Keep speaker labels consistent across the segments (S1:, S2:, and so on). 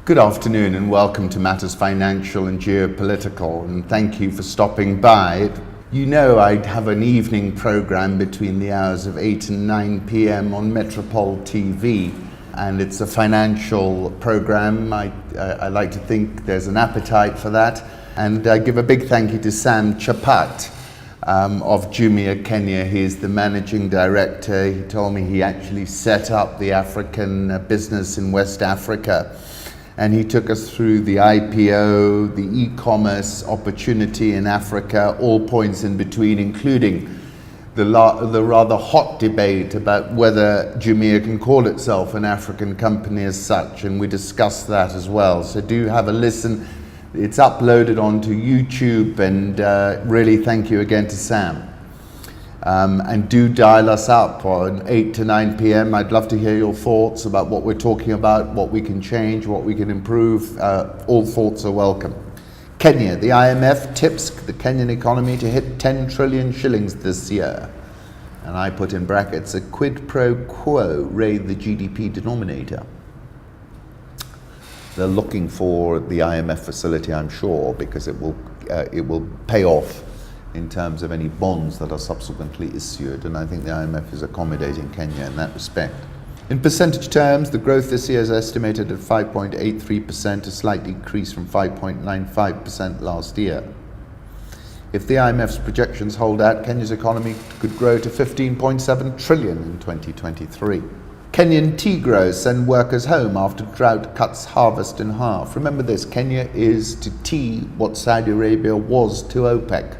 S1: Good afternoon and welcome to Matters Financial and Geopolitical, and thank you for stopping by. You know I have an evening program between the hours of 8 and 9 p.m. on Metropole TV, and it's a financial program. I like to think there's an appetite for that, and I give a big thank you to Sam Chapat of Jumia Kenya. He's the managing director. He told me he actually set up the African business in West Africa. And he took us through the IPO, the e-commerce opportunity in Africa, all points in between, including the rather hot debate about whether Jumia can call itself an African company as such, and we discussed that as well. So do have a listen. It's uploaded onto YouTube, and really thank you again to Sam. And do dial us up on 8 to 9 p.m. I'd love to hear your thoughts about what we're talking about, what we can change, what we can improve. All thoughts are welcome. Kenya, the IMF tips the Kenyan economy to hit 10 trillion shillings this year. And I put in brackets, a quid pro quo raid the GDP denominator. They're looking for the IMF facility, I'm sure, because it will pay off in terms of any bonds that are subsequently issued, and I think the IMF is accommodating Kenya in that respect. In percentage terms, the growth this year is estimated at 5.83%, a slight decrease from 5.95% last year. If the IMF's projections hold out, Kenya's economy could grow to 15.7 trillion in 2023. Kenyan tea growers send workers home after drought cuts harvest in half. Remember this, Kenya is to tea what Saudi Arabia was to OPEC.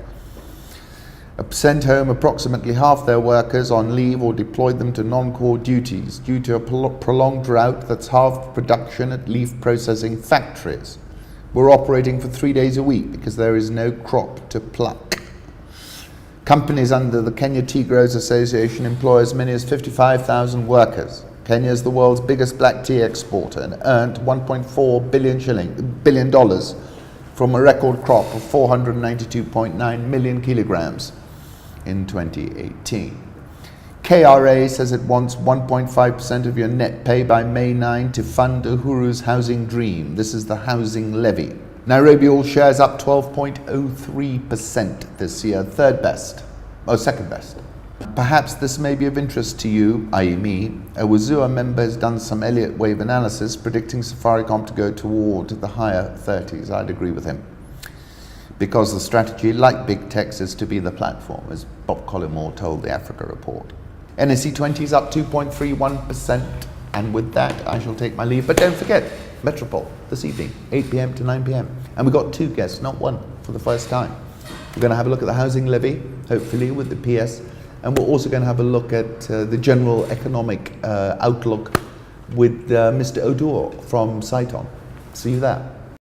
S1: Sent home approximately half their workers on leave or deployed them to non-core duties due to a prolonged drought that's halved production at leaf processing factories. We're operating for 3 days a week because there is no crop to pluck. Companies under the Kenya Tea Growers Association employ as many as 55,000 workers. Kenya is the world's biggest black tea exporter and earned $1.4 billion from a record crop of 492.9 million kilograms in 2018. KRA says it wants 1.5% of your net pay by May 9 to fund Uhuru's housing dream. This is the housing levy. Nairobi all shares up 12.03% this year, second best. Perhaps this may be of interest to you, i.e. me. A Wazua member has done some Elliott wave analysis predicting Safaricom to go toward the higher 30s. I'd agree with him. Because the strategy, like big techs, is to be the platform, as Bob Collymore told the Africa Report. NSE 20 is up 2.31%, and with that I shall take my leave. But don't forget, Metropole this evening, 8 p.m. to 9 p.m. And we've got two guests, not one, for the first time. We're going to have a look at the housing levy, hopefully with the PS, and we're also going to have a look at the general economic outlook with Mr. Odur from Saiton. See you there.